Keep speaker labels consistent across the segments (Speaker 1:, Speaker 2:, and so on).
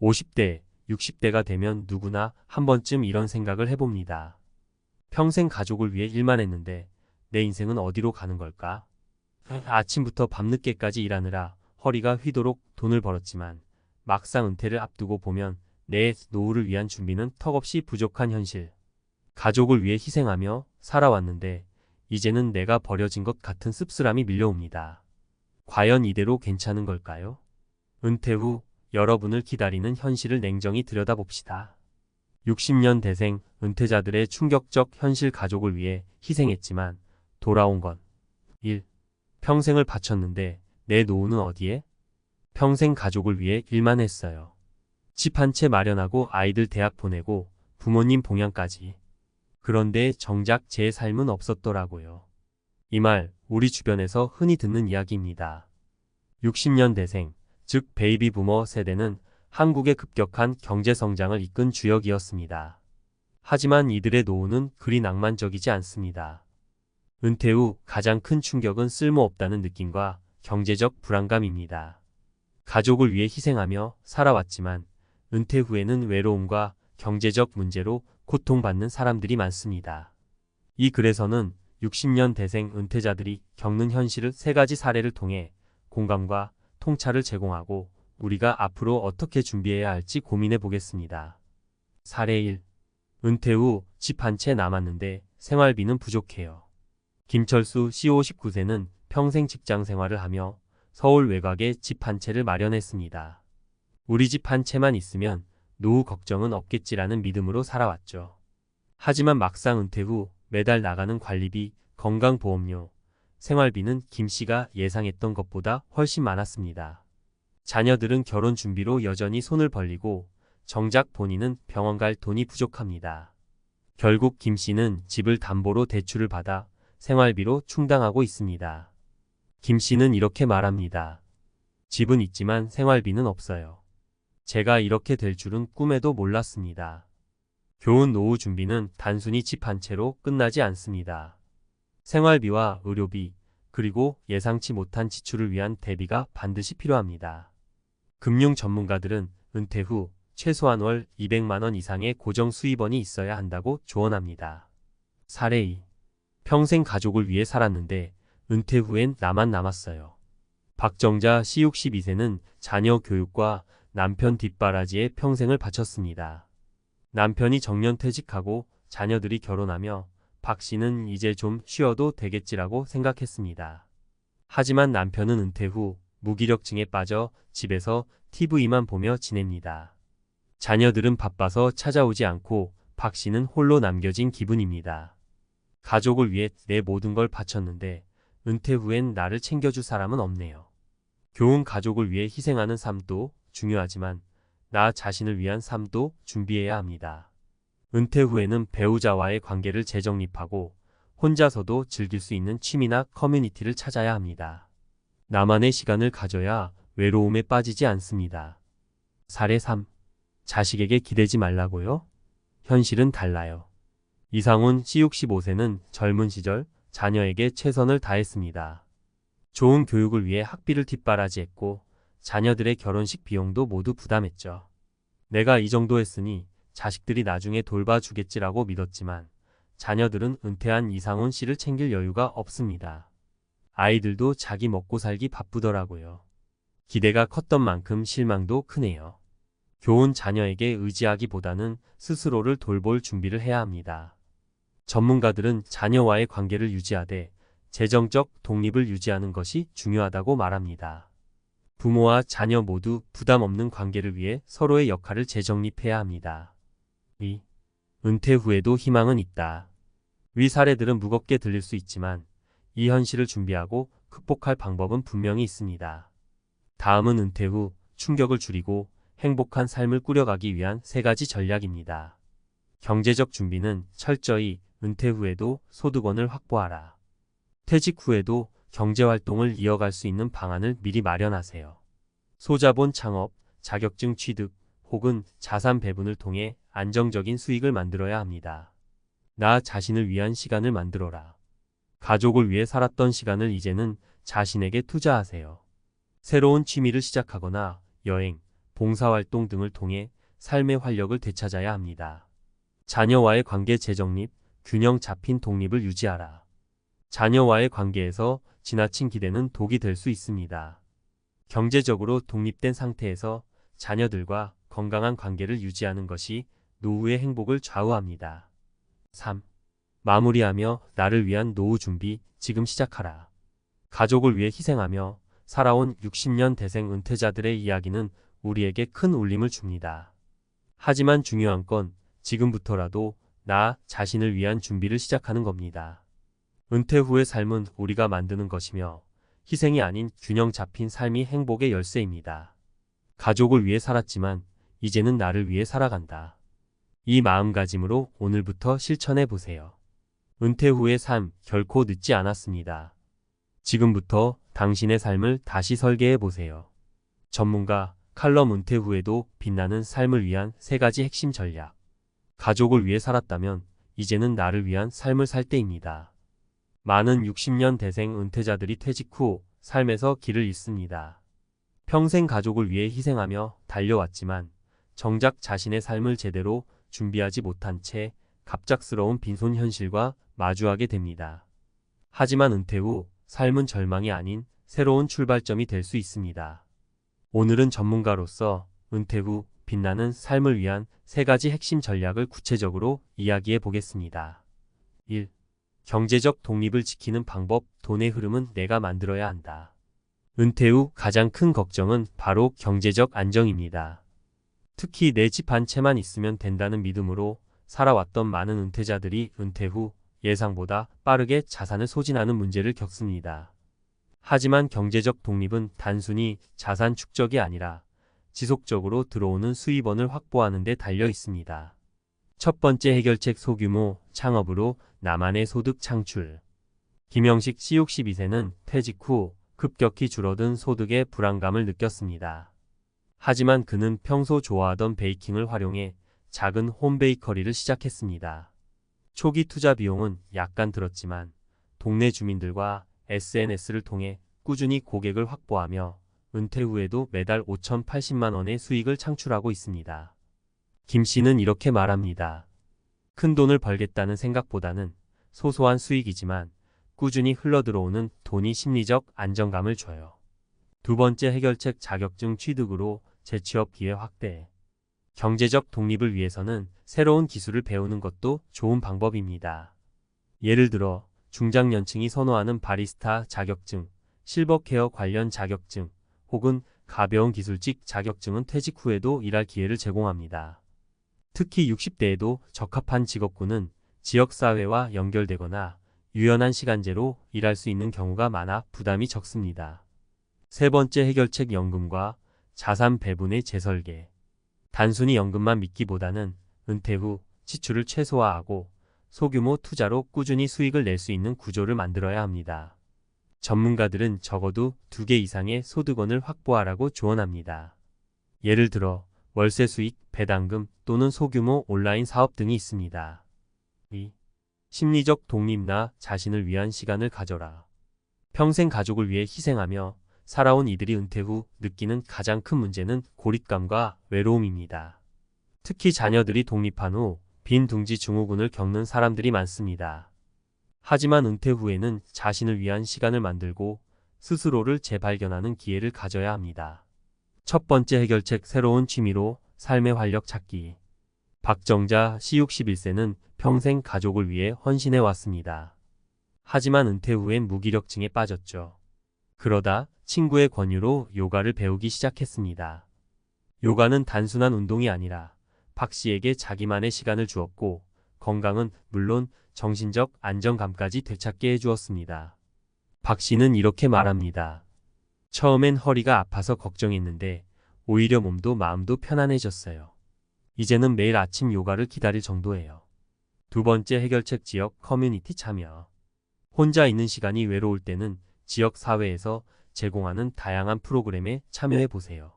Speaker 1: 50대, 60대가 되면 누구나 한 번쯤 이런 생각을 해봅니다. 평생 가족을 위해 일만 했는데 내 인생은 어디로 가는 걸까? 아침부터 밤늦게까지 일하느라 허리가 휘도록 돈을 벌었지만 막상 은퇴를 앞두고 보면 내 노후를 위한 준비는 턱없이 부족한 현실. 가족을 위해 희생하며 살아왔는데 이제는 내가 버려진 것 같은 씁쓸함이 밀려옵니다. 과연 이대로 괜찮은 걸까요? 은퇴 후 여러분을 기다리는 현실을 냉정히 들여다봅시다. 60년 대생 은퇴자들의 충격적 현실. 가족을 위해 희생했지만 돌아온 건 1. 평생을 바쳤는데 내 노후는 어디에? 평생 가족을 위해 일만 했어요. 집 한 채 마련하고 아이들 대학 보내고 부모님 봉양까지. 그런데 정작 제 삶은 없었더라고요. 이 말 우리 주변에서 흔히 듣는 이야기입니다. 60년 대생, 즉 베이비 부머 세대는 한국의 급격한 경제 성장을 이끈 주역이었습니다. 하지만 이들의 노후는 그리 낭만적이지 않습니다. 은퇴 후 가장 큰 충격은 쓸모없다는 느낌과 경제적 불안감입니다. 가족을 위해 희생하며 살아왔지만 은퇴 후에는 외로움과 경제적 문제로 고통받는 사람들이 많습니다. 이 글에서는 60년 대생 은퇴자들이 겪는 현실을 3가지 사례를 통해 공감과 통찰을 제공하고 우리가 앞으로 어떻게 준비해야 할지 고민해 보겠습니다. 사례 1. 은퇴 후 집 한 채 남았는데 생활비는 부족해요. 김철수 씨 59세는 평생 직장 생활을 하며 서울 외곽에 집 한 채를 마련했습니다. 우리 집 한 채만 있으면 노후 걱정은 없겠지라는 믿음으로 살아왔죠. 하지만 막상 은퇴 후 매달 나가는 관리비, 건강보험료, 생활비는 김 씨가 예상했던 것보다 훨씬 많았습니다. 자녀들은 결혼 준비로 여전히 손을 벌리고 정작 본인은 병원 갈 돈이 부족합니다. 결국 김 씨는 집을 담보로 대출을 받아 생활비로 충당하고 있습니다. 김 씨는 이렇게 말합니다. 집은 있지만 생활비는 없어요. 제가 이렇게 될 줄은 꿈에도 몰랐습니다. 좋은 노후 준비는 단순히 집 한 채로 끝나지 않습니다. 생활비와 의료비, 그리고 예상치 못한 지출을 위한 대비가 반드시 필요합니다. 금융 전문가들은 은퇴 후 최소한 월 200만 원 이상의 고정 수입원이 있어야 한다고 조언합니다. 사례 2. 평생 가족을 위해 살았는데 은퇴 후엔 나만 남았어요. 박정자 씨 62세는 자녀 교육과 남편 뒷바라지에 평생을 바쳤습니다. 남편이 정년퇴직하고 자녀들이 결혼하며 박 씨는 이제 좀 쉬어도 되겠지라고 생각했습니다. 하지만 남편은 은퇴 후 무기력증에 빠져 집에서 TV만 보며 지냅니다. 자녀들은 바빠서 찾아오지 않고 박 씨는 홀로 남겨진 기분입니다. 가족을 위해 내 모든 걸 바쳤는데 은퇴 후엔 나를 챙겨줄 사람은 없네요. 좋은 가족을 위해 희생하는 삶도 중요하지만 나 자신을 위한 삶도 준비해야 합니다. 은퇴 후에는 배우자와의 관계를 재정립하고 혼자서도 즐길 수 있는 취미나 커뮤니티를 찾아야 합니다. 나만의 시간을 가져야 외로움에 빠지지 않습니다. 사례 3. 자식에게 기대지 말라고요? 현실은 달라요. 이상훈 씨 65세는 젊은 시절 자녀에게 최선을 다했습니다. 좋은 교육을 위해 학비를 뒷바라지했고 자녀들의 결혼식 비용도 모두 부담했죠. 내가 이 정도 했으니 자식들이 나중에 돌봐주겠지라고 믿었지만 자녀들은 은퇴한 이상훈 씨를 챙길 여유가 없습니다. 아이들도 자기 먹고 살기 바쁘더라고요. 기대가 컸던 만큼 실망도 크네요. 좋은 자녀에게 의지하기보다는 스스로를 돌볼 준비를 해야 합니다. 전문가들은 자녀와의 관계를 유지하되 재정적 독립을 유지하는 것이 중요하다고 말합니다. 부모와 자녀 모두 부담 없는 관계를 위해 서로의 역할을 재정립해야 합니다. 2. 은퇴 후에도 희망은 있다. 위 사례들은 무겁게 들릴 수 있지만 이 현실을 준비하고 극복할 방법은 분명히 있습니다. 다음은 은퇴 후 충격을 줄이고 행복한 삶을 꾸려가기 위한 3가지 전략입니다. 경제적 준비는 철저히 은퇴 후에도 소득원을 확보하라. 퇴직 후에도 경제활동을 이어갈 수 있는 방안을 미리 마련하세요. 소자본 창업, 자격증 취득, 혹은 자산 배분을 통해 안정적인 수익을 만들어야 합니다. 나 자신을 위한 시간을 만들어라. 가족을 위해 살았던 시간을 이제는 자신에게 투자하세요. 새로운 취미를 시작하거나 여행, 봉사활동 등을 통해 삶의 활력을 되찾아야 합니다. 자녀와의 관계 재정립, 균형 잡힌 독립을 유지하라. 자녀와의 관계에서 지나친 기대는 독이 될 수 있습니다. 경제적으로 독립된 상태에서 자녀들과 건강한 관계를 유지하는 것이 노후의 행복을 좌우합니다. 3. 마무리하며 나를 위한 노후 준비 지금 시작하라. 가족을 위해 희생하며 살아온 60년 대생 은퇴자들의 이야기는 우리에게 큰 울림을 줍니다. 하지만 중요한 건 지금부터라도 나 자신을 위한 준비를 시작하는 겁니다. 은퇴 후의 삶은 우리가 만드는 것이며 희생이 아닌 균형 잡힌 삶이 행복의 열쇠입니다. 가족을 위해 살았지만 이제는 나를 위해 살아간다. 이 마음가짐으로 오늘부터 실천해 보세요. 은퇴 후의 삶 결코 늦지 않았습니다. 지금부터 당신의 삶을 다시 설계해 보세요. 전문가 칼럼 은퇴 후에도 빛나는 삶을 위한 3가지 핵심 전략. 가족을 위해 살았다면 이제는 나를 위한 삶을 살 때입니다. 많은 60년 대생 은퇴자들이 퇴직 후 삶에서 길을 잃습니다. 평생 가족을 위해 희생하며 달려왔지만 정작 자신의 삶을 제대로 준비하지 못한 채 갑작스러운 빈손 현실과 마주하게 됩니다. 하지만 은퇴 후 삶은 절망이 아닌 새로운 출발점이 될 수 있습니다. 오늘은 전문가로서 은퇴 후 빛나는 삶을 위한 3가지 핵심 전략을 구체적으로 이야기해 보겠습니다. 1. 경제적 독립을 지키는 방법. 돈의 흐름은 내가 만들어야 한다. 은퇴 후 가장 큰 걱정은 바로 경제적 안정입니다. 특히 내 집 한 채만 있으면 된다는 믿음으로 살아왔던 많은 은퇴자들이 은퇴 후 예상보다 빠르게 자산을 소진하는 문제를 겪습니다. 하지만 경제적 독립은 단순히 자산 축적이 아니라 지속적으로 들어오는 수입원을 확보하는 데 달려 있습니다. 첫 번째 해결책 소규모 창업으로 나만의 소득 창출. 김영식 씨 62세는 퇴직 후 급격히 줄어든 소득의 불안감을 느꼈습니다. 하지만 그는 평소 좋아하던 베이킹을 활용해 작은 홈베이커리를 시작했습니다. 초기 투자 비용은 약간 들었지만 동네 주민들과 SNS를 통해 꾸준히 고객을 확보하며 은퇴 후에도 매달 5,080만 원의 수익을 창출하고 있습니다. 김 씨는 이렇게 말합니다. 큰 돈을 벌겠다는 생각보다는 소소한 수익이지만 꾸준히 흘러들어오는 돈이 심리적 안정감을 줘요. 두 번째 해결책 자격증 취득으로 재취업 기회 확대. 경제적 독립을 위해서는 새로운 기술을 배우는 것도 좋은 방법입니다. 예를 들어 중장년층이 선호하는 바리스타 자격증, 실버케어 관련 자격증, 혹은 가벼운 기술직 자격증은 퇴직 후에도 일할 기회를 제공합니다. 특히 60대에도 적합한 직업군은 지역사회와 연결되거나 유연한 시간제로 일할 수 있는 경우가 많아 부담이 적습니다. 세 번째 해결책 연금과 자산 배분의 재설계. 단순히 연금만 믿기보다는 은퇴 후 지출을 최소화하고 소규모 투자로 꾸준히 수익을 낼 수 있는 구조를 만들어야 합니다. 전문가들은 적어도 2개 이상의 소득원을 확보하라고 조언합니다. 예를 들어 월세 수익, 배당금 또는 소규모 온라인 사업 등이 있습니다. 2. 심리적 독립나 자신을 위한 시간을 가져라. 평생 가족을 위해 희생하며 살아온 이들이 은퇴 후 느끼는 가장 큰 문제는 고립감과 외로움입니다. 특히 자녀들이 독립한 후 빈 둥지 증후군을 겪는 사람들이 많습니다. 하지만 은퇴 후에는 자신을 위한 시간을 만들고 스스로를 재발견하는 기회를 가져야 합니다. 첫 번째 해결책 새로운 취미로 삶의 활력 찾기. 박정자 씨 61세는 평생 가족을 위해 헌신해 왔습니다. 하지만 은퇴 후엔 무기력증에 빠졌죠. 그러다 친구의 권유로 요가를 배우기 시작했습니다. 요가는 단순한 운동이 아니라 박 씨에게 자기만의 시간을 주었고 건강은 물론 정신적 안정감까지 되찾게 해주었습니다. 박 씨는 이렇게 말합니다. 처음엔 허리가 아파서 걱정했는데 오히려 몸도 마음도 편안해졌어요. 이제는 매일 아침 요가를 기다릴 정도예요. 두 번째 해결책 지역 커뮤니티 참여. 혼자 있는 시간이 외로울 때는 지역 사회에서 제공하는 다양한 프로그램에 참여해 보세요.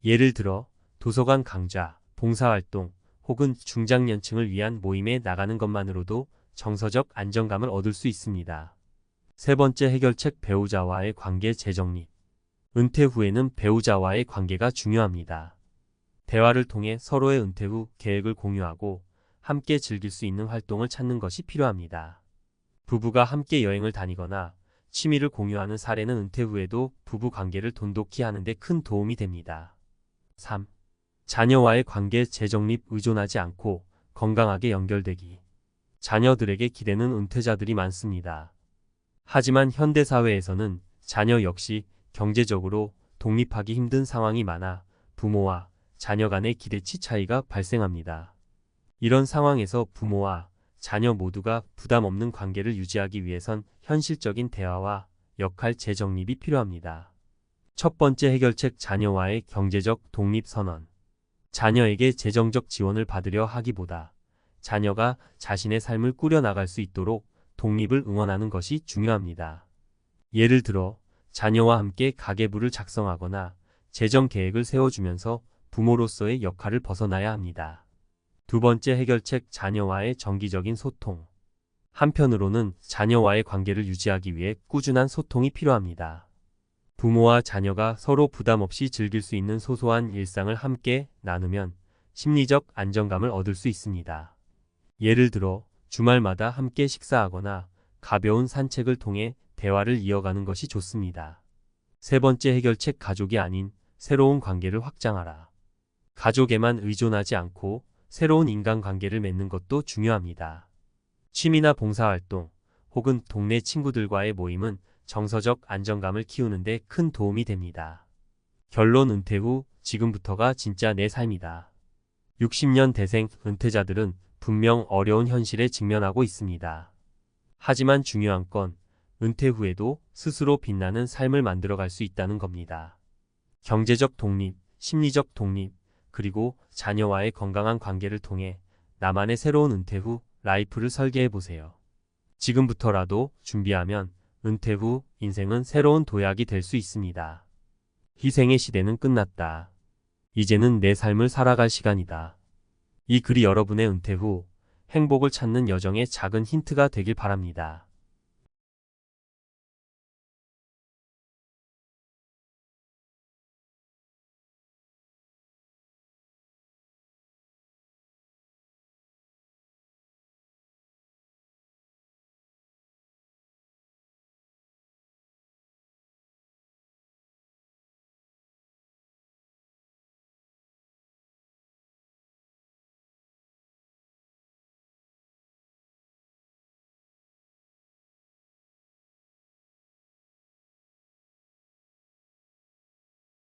Speaker 1: 예를 들어 도서관 강좌, 봉사활동 혹은 중장년층을 위한 모임에 나가는 것만으로도 정서적 안정감을 얻을 수 있습니다. 세 번째 해결책 배우자와의 관계 재정립. 은퇴 후에는 배우자와의 관계가 중요합니다. 대화를 통해 서로의 은퇴 후 계획을 공유하고 함께 즐길 수 있는 활동을 찾는 것이 필요합니다. 부부가 함께 여행을 다니거나 취미를 공유하는 사례는 은퇴 후에도 부부 관계를 돈독히 하는 데 큰 도움이 됩니다. 3. 자녀와의 관계 재정립 의존하지 않고 건강하게 연결되기. 자녀들에게 기대는 은퇴자들이 많습니다. 하지만 현대사회에서는 자녀 역시 경제적으로 독립하기 힘든 상황이 많아 부모와 자녀 간의 기대치 차이가 발생합니다. 이런 상황에서 부모와 자녀 모두가 부담 없는 관계를 유지하기 위해선 현실적인 대화와 역할 재정립이 필요합니다. 첫 번째 해결책 자녀와의 경제적 독립 선언. 자녀에게 재정적 지원을 받으려 하기보다 자녀가 자신의 삶을 꾸려나갈 수 있도록 독립을 응원하는 것이 중요합니다. 예를 들어 자녀와 함께 가계부를 작성하거나 재정 계획을 세워주면서 부모로서의 역할을 벗어나야 합니다. 두 번째 해결책 자녀와의 정기적인 소통. 한편으로는 자녀와의 관계를 유지하기 위해 꾸준한 소통이 필요합니다. 부모와 자녀가 서로 부담 없이 즐길 수 있는 소소한 일상을 함께 나누면 심리적 안정감을 얻을 수 있습니다. 예를 들어 주말마다 함께 식사하거나 가벼운 산책을 통해 대화를 이어가는 것이 좋습니다. 세 번째 해결책 가족이 아닌 새로운 관계를 확장하라. 가족에만 의존하지 않고 새로운 인간관계를 맺는 것도 중요합니다. 취미나 봉사활동 혹은 동네 친구들과의 모임은 정서적 안정감을 키우는 데 큰 도움이 됩니다. 결론 은퇴 후 지금부터가 진짜 내 삶이다. 60년 대생 은퇴자들은 분명 어려운 현실에 직면하고 있습니다. 하지만 중요한 건 은퇴 후에도 스스로 빛나는 삶을 만들어갈 수 있다는 겁니다. 경제적 독립, 심리적 독립, 그리고 자녀와의 건강한 관계를 통해 나만의 새로운 은퇴 후 라이프를 설계해 보세요. 지금부터라도 준비하면 은퇴 후 인생은 새로운 도약이 될 수 있습니다. 희생의 시대는 끝났다. 이제는 내 삶을 살아갈 시간이다. 이 글이 여러분의 은퇴 후 행복을 찾는 여정의 작은 힌트가 되길 바랍니다.